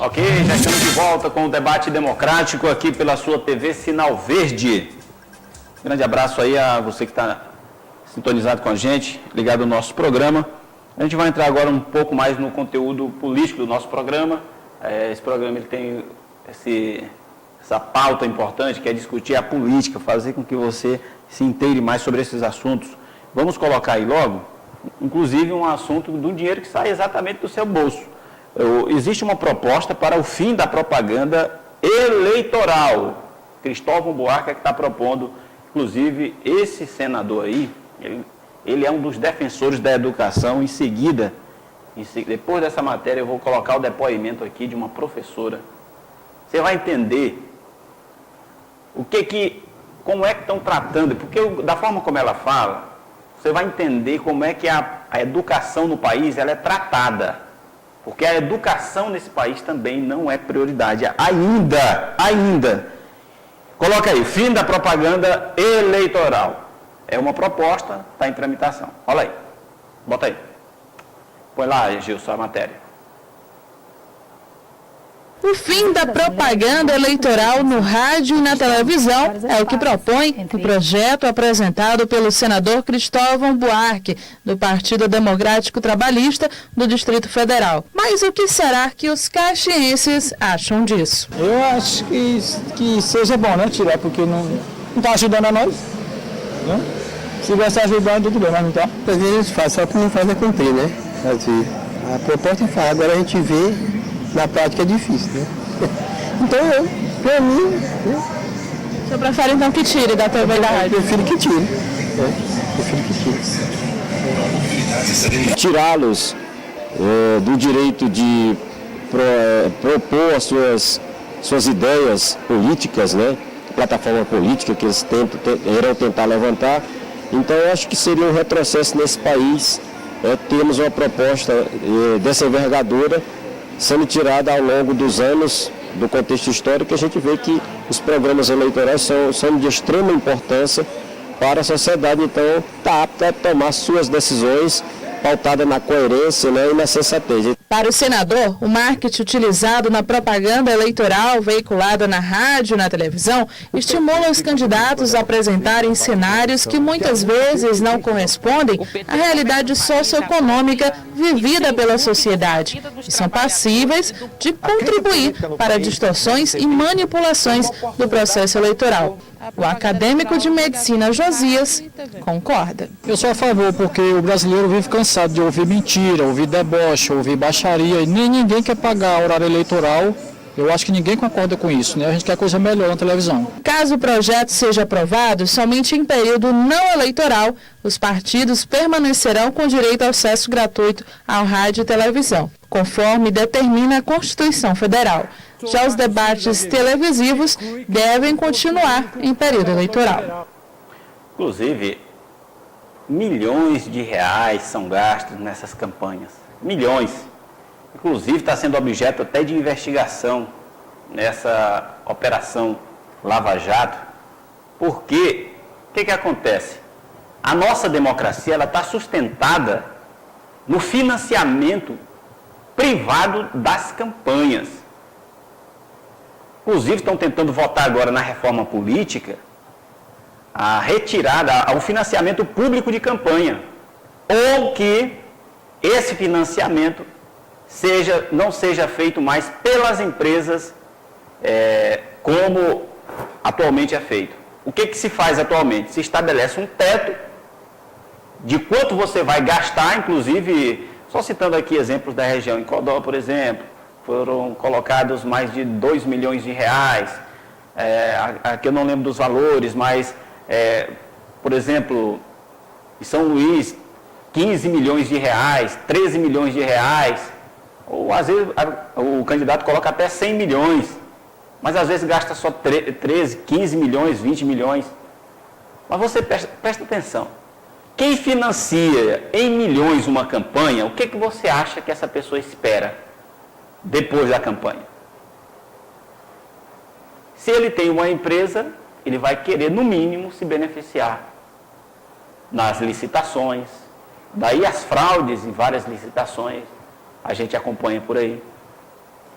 Ok, já estamos de volta com o debate democrático aqui pela sua TV Sinal Verde. Grande abraço aí a você que está sintonizado com a gente, ligado ao nosso programa. A gente vai entrar agora um pouco mais no conteúdo político do nosso programa. Esse programa ele tem essa pauta importante que é discutir a política, fazer com que você se inteire mais sobre esses assuntos. Vamos colocar aí logo, inclusive um assunto do dinheiro que sai exatamente do seu bolso. Existe uma proposta para o fim da propaganda eleitoral. Cristóvão Buarque é que está propondo, inclusive, esse senador aí, ele é um dos defensores da educação. Em seguida, depois dessa matéria, eu vou colocar o depoimento aqui de uma professora. Você vai entender como é que estão tratando, porque da forma como ela fala, você vai entender como é que a educação no país ela é tratada. Porque a educação nesse país também não é prioridade. Ainda. Coloca aí, fim da propaganda eleitoral. É uma proposta, está em tramitação. Olha aí. Bota aí. Põe lá, Gilson, a matéria. O fim da propaganda eleitoral no rádio e na televisão é o que propõe o projeto apresentado pelo senador Cristóvão Buarque, do Partido Democrático Trabalhista do Distrito Federal. Mas o que será que os caxienses acham disso? Eu acho que seja bom, né, tirar, porque não está ajudando a nós. Né? Se tivesse ajudando, tudo bem, mas não está. Às vezes a gente faz, só que não faz é cumprir, né? Assim, a proposta faz, agora a gente vê, na prática é difícil, né? Então, para mim... O senhor prefere então que tire da TV da rádio? Eu prefiro que tire. Tirá-los do direito de propor as suas ideias políticas, né? Plataforma política que eles irão tentar levantar. Então, eu acho que seria um retrocesso nesse país termos uma proposta dessa envergadura sendo tirada ao longo dos anos do contexto histórico. A gente vê que os programas eleitorais são de extrema importância para a sociedade, então está apta a tomar suas decisões pautada na coerência, né, e na sensatez. Para o senador, o marketing utilizado na propaganda eleitoral veiculada na rádio e na televisão estimula os candidatos a apresentarem cenários que muitas vezes não correspondem à realidade socioeconômica vivida pela sociedade e são passíveis de contribuir para distorções e manipulações do processo eleitoral. O acadêmico de medicina Josias concorda. Eu sou a favor, porque o brasileiro vive cansado de ouvir mentira, ouvir deboche, ouvir baixaria, e nem ninguém quer pagar horário eleitoral. Eu acho que ninguém concorda com isso, né? A gente quer coisa melhor na televisão. Caso o projeto seja aprovado, somente em período não eleitoral, os partidos permanecerão com direito ao acesso gratuito ao rádio e televisão, conforme determina a Constituição Federal. Já os debates televisivos devem continuar em período eleitoral. Inclusive, milhões de reais são gastos nessas campanhas. Milhões. Inclusive, está sendo objeto até de investigação nessa operação Lava Jato. Porque, o que acontece? A nossa democracia está sustentada no financiamento privado das campanhas. Inclusive, estão tentando votar agora na reforma política a retirada, o financiamento público de campanha, ou que esse financiamento não seja feito mais pelas empresas como atualmente é feito. O que se faz atualmente? Se estabelece um teto de quanto você vai gastar, inclusive, só citando aqui exemplos da região, em Codó, por exemplo, foram colocados mais de 2 milhões de reais, aqui eu não lembro dos valores, mas, por exemplo, em São Luís, 15 milhões de reais, 13 milhões de reais, ou às vezes o candidato coloca até 100 milhões, mas às vezes gasta só 13, 15 milhões, 20 milhões. Mas você presta atenção, quem financia em milhões uma campanha, o que você acha que essa pessoa espera depois da campanha? Se ele tem uma empresa, ele vai querer, no mínimo, se beneficiar nas licitações. Daí as fraudes em várias licitações, a gente acompanha por aí.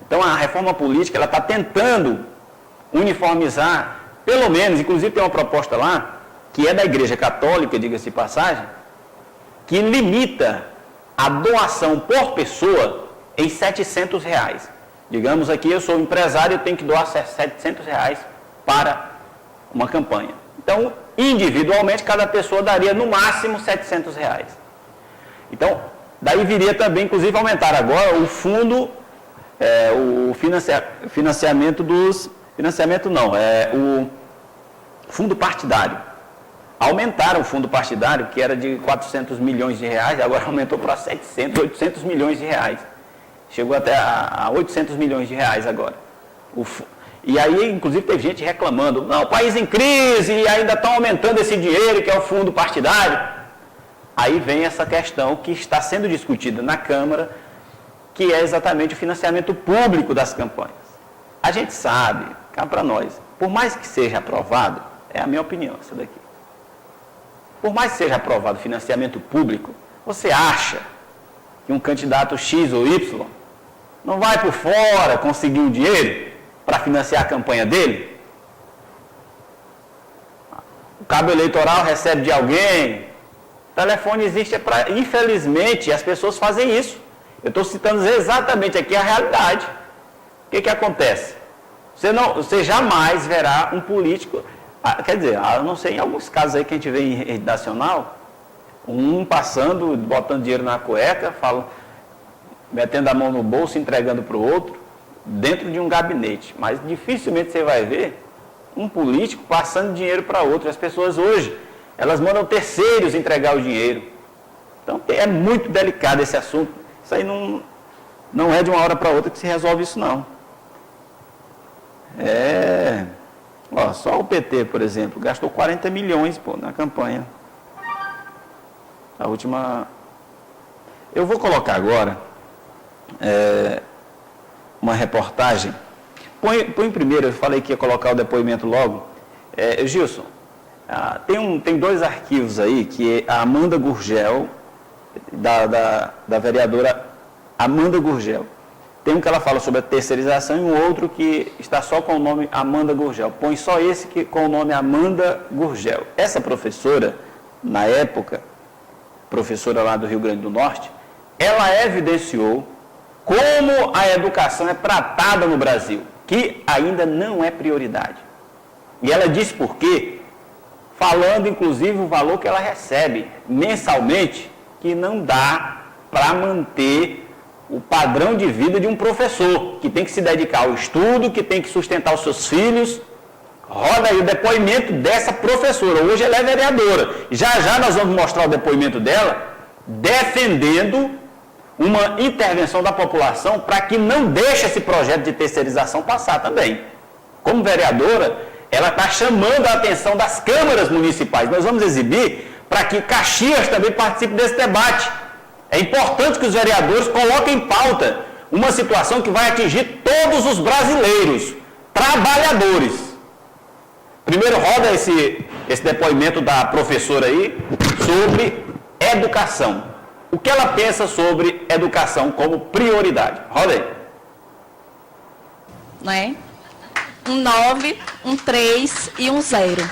Então, a reforma política ela está tentando uniformizar, pelo menos, inclusive tem uma proposta lá, que é da Igreja Católica, diga-se de passagem, que limita a doação por pessoa em R$700. Digamos aqui, eu sou empresário, eu tenho que doar R$700 para uma campanha. Então, individualmente, cada pessoa daria no máximo R$700. Então, daí viria também, inclusive, aumentar agora o fundo, o financiamento dos... Financiamento não, o fundo partidário. Aumentaram o fundo partidário, que era de R$400 milhões, agora aumentou para 800 milhões de reais. Chegou até a R$800 milhões agora. E aí, inclusive, teve gente reclamando, não, o país em crise e ainda estão aumentando esse dinheiro, que é o fundo partidário. Aí vem essa questão que está sendo discutida na Câmara, que é exatamente o financiamento público das campanhas. A gente sabe, cá para nós, por mais que seja aprovado, é a minha opinião essa daqui, por mais que seja aprovado o financiamento público, você acha que um candidato X ou Y não vai por fora conseguir um dinheiro para financiar a campanha dele? O cabo eleitoral recebe de alguém, o telefone existe para... Infelizmente, as pessoas fazem isso. Eu estou citando exatamente aqui a realidade. O que acontece? Você jamais verá um político... Quer dizer, eu não sei, em alguns casos aí que a gente vê em rede nacional, um passando, botando dinheiro na cueca, metendo a mão no bolso, entregando para o outro, dentro de um gabinete. Mas dificilmente você vai ver um político passando dinheiro para outro. As pessoas hoje, elas mandam terceiros entregar o dinheiro. Então, é muito delicado esse assunto. Isso aí não é de uma hora para outra que se resolve isso, não. Só o PT, por exemplo, gastou 40 milhões na campanha. A última... Eu vou colocar agora uma reportagem. Põe primeiro, eu falei que ia colocar o depoimento logo. Gilson, tem dois arquivos aí, que é a Amanda Gurgel, da vereadora Amanda Gurgel. Tem um que ela fala sobre a terceirização e um outro que está só com o nome Amanda Gurgel. Põe só esse com o nome Amanda Gurgel. Essa professora, na época, professora lá do Rio Grande do Norte, ela evidenciou como a educação é tratada no Brasil, que ainda não é prioridade. E ela disse por quê, falando inclusive o valor que ela recebe mensalmente, que não dá para manter o padrão de vida de um professor, que tem que se dedicar ao estudo, que tem que sustentar os seus filhos. Roda aí o depoimento dessa professora. Hoje ela é vereadora. Já nós vamos mostrar o depoimento dela, defendendo uma intervenção da população para que não deixe esse projeto de terceirização passar também. Como vereadora, ela está chamando a atenção das câmaras municipais. Nós vamos exibir para que Caxias também participe desse debate. É importante que os vereadores coloquem em pauta uma situação que vai atingir todos os brasileiros, trabalhadores. Primeiro roda esse depoimento da professora aí sobre educação. O que ela pensa sobre educação como prioridade? Roda aí. Né? Um 9, um 3 e um 0.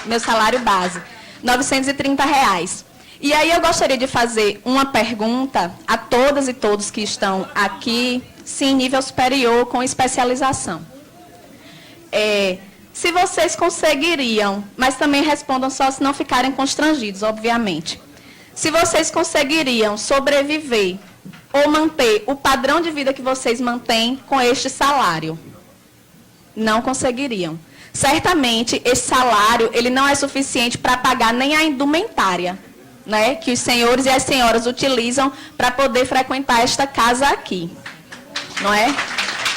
Meu salário base. R$930. E aí eu gostaria de fazer uma pergunta a todas e todos que estão aqui, sim, em nível superior, com especialização. Se vocês conseguiriam, mas também respondam só se não ficarem constrangidos, obviamente. Se vocês conseguiriam sobreviver ou manter o padrão de vida que vocês mantêm com este salário? Não conseguiriam. Certamente, esse salário ele não é suficiente para pagar nem a indumentária, né, que os senhores e as senhoras utilizam para poder frequentar esta casa aqui, não é?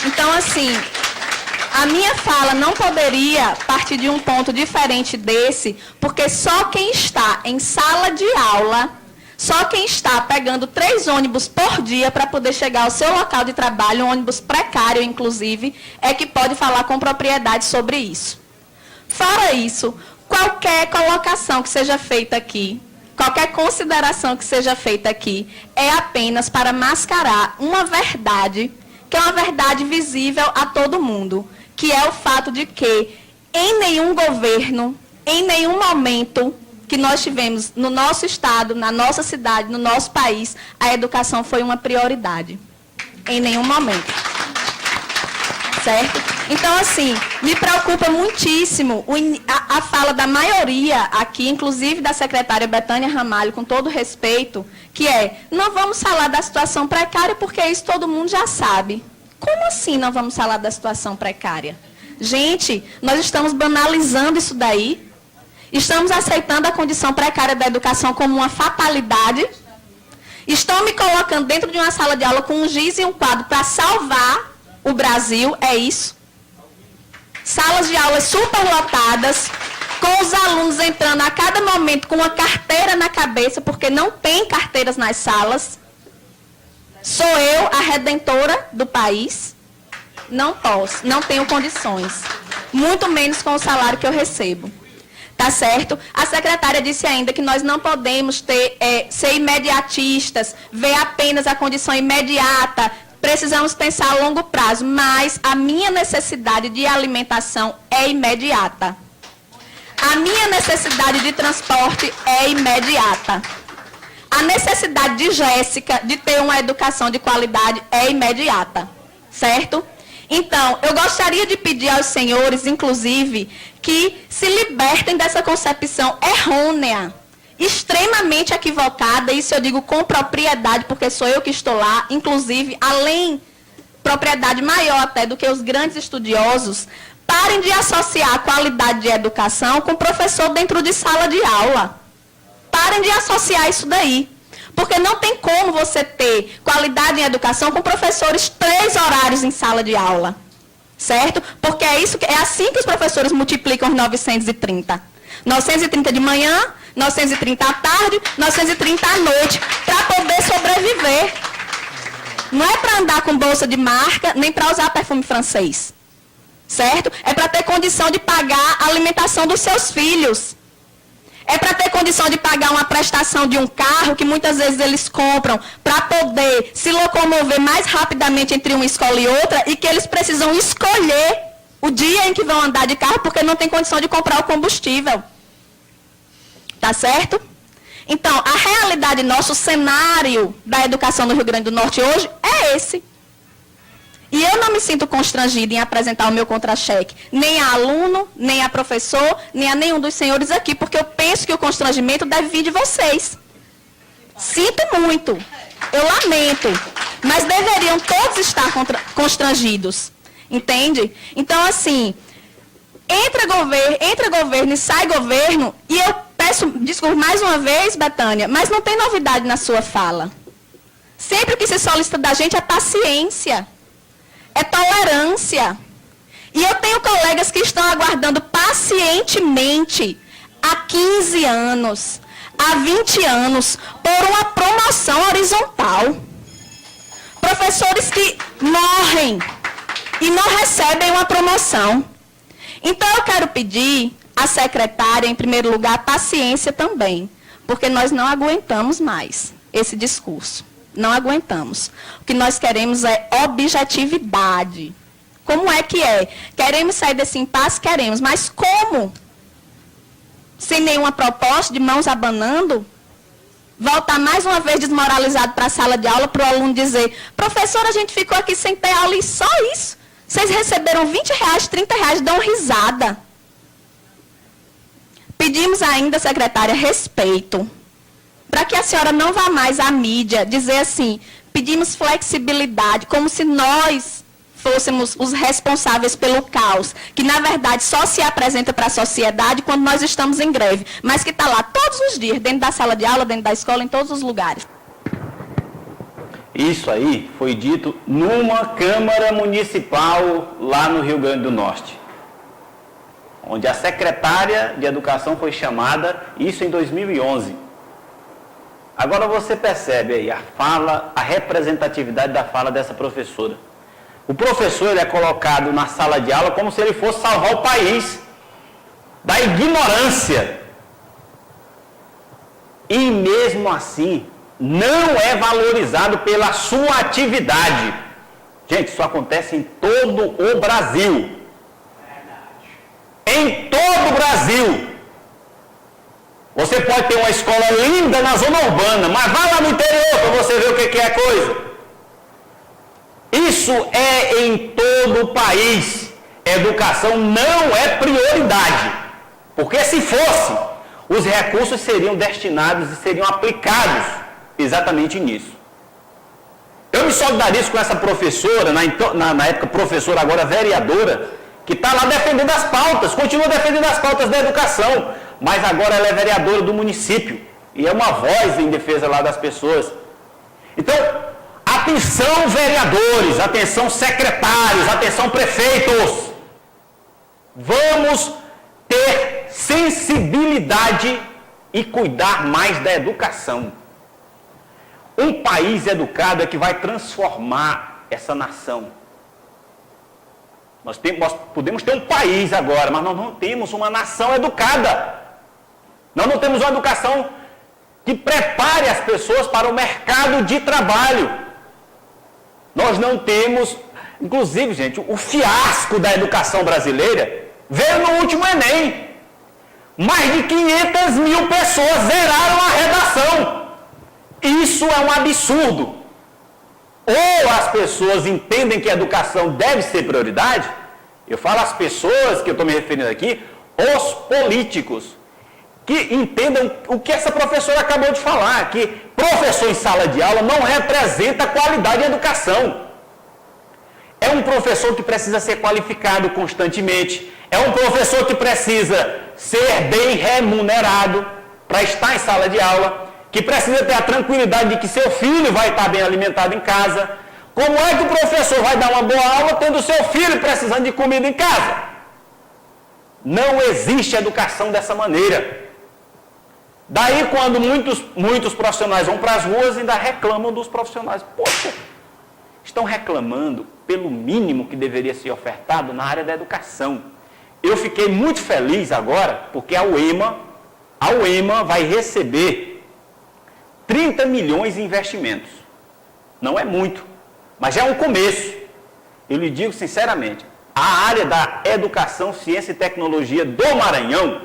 Então, assim, a minha fala não poderia partir de um ponto diferente desse, porque só quem está em sala de aula, só quem está pegando 3 ônibus por dia para poder chegar ao seu local de trabalho, um ônibus precário, inclusive, é que pode falar com propriedade sobre isso. Fora isso, qualquer colocação que seja feita aqui, qualquer consideração que seja feita aqui, é apenas para mascarar uma verdade que é uma verdade visível a todo mundo, que é o fato de que em nenhum governo, em nenhum momento que nós tivemos no nosso estado, na nossa cidade, no nosso país, a educação foi uma prioridade. Em nenhum momento. Certo? Então, assim, me preocupa muitíssimo a fala da maioria aqui, inclusive da secretária Betânia Ramalho, com todo respeito, que é, não vamos falar da situação precária porque isso todo mundo já sabe. Como assim não vamos falar da situação precária? Gente, nós estamos banalizando isso daí. Estamos aceitando a condição precária da educação como uma fatalidade. Estão me colocando dentro de uma sala de aula com um giz e um quadro para salvar o Brasil, é isso. Salas de aulas superlotadas, com os alunos entrando a cada momento com uma carteira na cabeça, porque não tem carteiras nas salas. Sou eu a redentora do país? Não posso, não tenho condições. Muito menos com o salário que eu recebo. Tá certo? A secretária disse ainda que nós não podemos ser imediatistas, ver apenas a condição imediata, precisamos pensar a longo prazo, mas a minha necessidade de alimentação é imediata. A minha necessidade de transporte é imediata. A necessidade de Jéssica de ter uma educação de qualidade é imediata. Certo? Então, eu gostaria de pedir aos senhores, inclusive, que se libertem dessa concepção errônea, extremamente equivocada, isso eu digo com propriedade, porque sou eu que estou lá, inclusive, além, propriedade maior até do que os grandes estudiosos, parem de associar a qualidade de educação com professor dentro de sala de aula. Parem de associar isso daí. Porque não tem como você ter qualidade em educação com professores 3 horários em sala de aula. Certo? Porque é assim que os professores multiplicam os 930. 930 de manhã, 930 à tarde, 930 à noite, para poder sobreviver. Não é para andar com bolsa de marca, nem para usar perfume francês. Certo? É para ter condição de pagar a alimentação dos seus filhos. É para ter condição de pagar uma prestação de um carro que muitas vezes eles compram para poder se locomover mais rapidamente entre uma escola e outra e que eles precisam escolher o dia em que vão andar de carro porque não tem condição de comprar o combustível. Tá certo? Então, a realidade nossa, o cenário da educação no Rio Grande do Norte hoje é esse. E eu não me sinto constrangida em apresentar o meu contra-cheque, nem a aluno, nem a professor, nem a nenhum dos senhores aqui, porque eu penso que o constrangimento deve vir de vocês. Sinto muito, eu lamento, mas deveriam todos estar constrangidos, entende? Então, assim, entra governo e sai governo, e eu peço desculpa mais uma vez, Betânia, mas não tem novidade na sua fala. Sempre o que se solicita da gente é paciência. É tolerância. E eu tenho colegas que estão aguardando pacientemente há 15 anos, há 20 anos, por uma promoção horizontal. Professores que morrem e não recebem uma promoção. Então, eu quero pedir à secretária, em primeiro lugar, paciência também, porque nós não aguentamos mais esse discurso. Não aguentamos. O que nós queremos é objetividade. Como é que é? Queremos sair desse impasse? Queremos. Mas como? Sem nenhuma proposta, de mãos abanando? Voltar mais uma vez desmoralizado para a sala de aula, para o aluno dizer, professor, a gente ficou aqui sem ter aula e só isso. Vocês receberam R$20, R$30, dão risada. Pedimos ainda, secretária, respeito. Para que a senhora não vá mais à mídia dizer assim, pedimos flexibilidade, como se nós fôssemos os responsáveis pelo caos, que na verdade só se apresenta para a sociedade quando nós estamos em greve, mas que está lá todos os dias, dentro da sala de aula, dentro da escola, em todos os lugares. Isso aí foi dito numa Câmara Municipal lá no Rio Grande do Norte, onde a secretária de Educação foi chamada, isso em 2011. Agora você percebe aí a representatividade da fala dessa professora. O professor ele é colocado na sala de aula como se ele fosse salvar o país da ignorância. E mesmo assim, não é valorizado pela sua atividade. Gente, isso acontece em todo o Brasil. Em todo o Brasil. Você pode ter uma escola linda na zona urbana, mas vá lá no interior para você ver o que é a coisa. Isso é em todo o país. Educação não é prioridade. Porque se fosse, os recursos seriam destinados e seriam aplicados exatamente nisso. Eu me solidarizo com essa professora, na época professora, agora vereadora, que está lá defendendo as pautas, continua defendendo as pautas da educação, mas agora ela é vereadora do município e é uma voz em defesa lá das pessoas. Então, atenção vereadores, atenção secretários, atenção prefeitos, vamos ter sensibilidade e cuidar mais da educação. Um país educado é que vai transformar essa nação. Nós podemos ter um país agora, mas nós não temos uma nação educada. Nós não temos uma educação que prepare as pessoas para o mercado de trabalho. Nós não temos, inclusive, gente, o fiasco da educação brasileira veio no último Enem. Mais de 500.000 pessoas zeraram a redação. Isso é um absurdo. Ou as pessoas entendem que a educação deve ser prioridade, eu falo as pessoas que eu estou me referindo aqui, os políticos, que entendam o que essa professora acabou de falar, que professor em sala de aula não representa qualidade em educação. É um professor que precisa ser qualificado constantemente, é um professor que precisa ser bem remunerado para estar em sala de aula, que precisa ter a tranquilidade de que seu filho vai estar bem alimentado em casa. Como é que o professor vai dar uma boa aula tendo seu filho precisando de comida em casa? Não existe educação dessa maneira. Daí quando muitos profissionais vão para as ruas ainda reclamam dos profissionais. Poxa, estão reclamando pelo mínimo que deveria ser ofertado na área da educação. Eu fiquei muito feliz agora porque a UEMA vai receber 30 milhões em investimentos. Não é muito, mas já é um começo. Eu lhe digo sinceramente, a área da educação, ciência e tecnologia do Maranhão,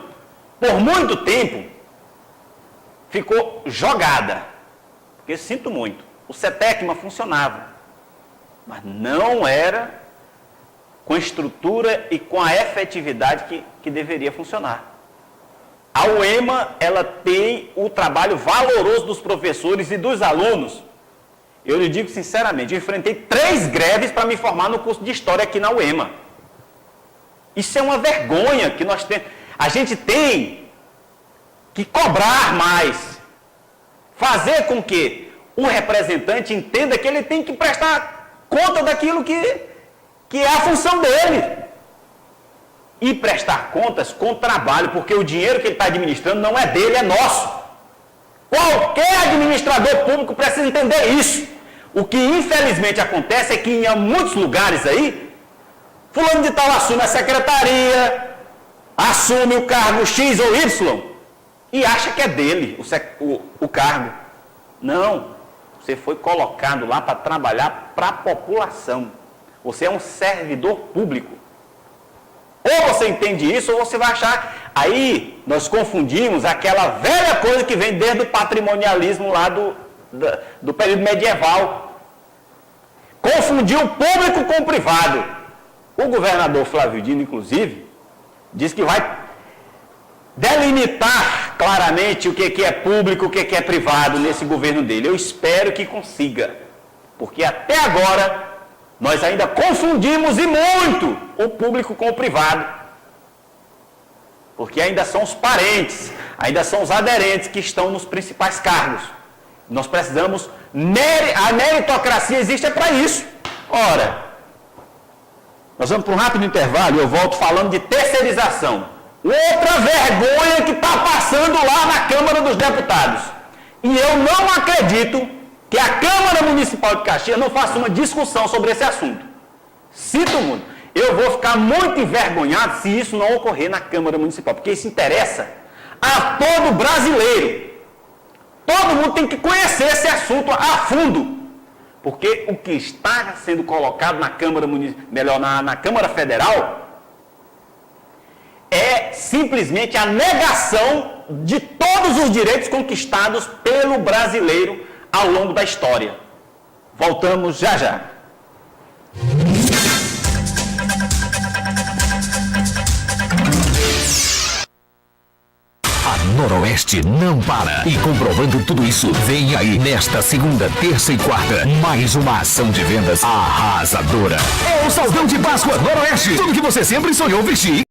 por muito tempo, ficou jogada. Porque sinto muito, o CETECMA funcionava, mas não era com a estrutura e com a efetividade que deveria funcionar. A UEMA, ela tem o trabalho valoroso dos professores e dos alunos. Eu lhe digo sinceramente, eu enfrentei 3 greves para me formar no curso de História aqui na UEMA. Isso é uma vergonha que nós temos. A gente tem que cobrar mais. Fazer com que o representante entenda que ele tem que prestar conta daquilo que é a função dele. E prestar contas com trabalho, porque o dinheiro que ele está administrando não é dele, é nosso. Qualquer administrador público precisa entender isso. O que infelizmente acontece é que em muitos lugares aí, fulano de tal assume a secretaria, assume o cargo X ou Y e acha que é dele o cargo. Não, você foi colocado lá para trabalhar para a população. Você é um servidor público. Ou você entende isso, ou você vai achar... Aí, nós confundimos aquela velha coisa que vem desde o patrimonialismo lá do período medieval. Confundiu o público com o privado. O governador Flávio Dino, inclusive, diz que vai delimitar claramente o que é público, o que é privado nesse governo dele. Eu espero que consiga. Porque até agora... nós ainda confundimos e muito o público com o privado. Porque ainda são os parentes, ainda são os aderentes que estão nos principais cargos. Nós precisamos... A meritocracia existe é para isso. Ora, nós vamos para um rápido intervalo e eu volto falando de terceirização. Outra vergonha que está passando lá na Câmara dos Deputados. E eu não acredito que a Câmara Municipal de Caxias não faça uma discussão sobre esse assunto. Sinto muito. Eu vou ficar muito envergonhado se isso não ocorrer na Câmara Municipal, porque isso interessa a todo brasileiro. Todo mundo tem que conhecer esse assunto a fundo. Porque o que está sendo colocado na Câmara na Câmara Federal é simplesmente a negação de todos os direitos conquistados pelo brasileiro ao longo da história. Voltamos já já. Noroeste não para. E comprovando tudo isso, vem aí nesta segunda, terça e quarta, mais uma ação de vendas arrasadora. É o Saldão de Páscoa Noroeste. Tudo que você sempre sonhou vestir.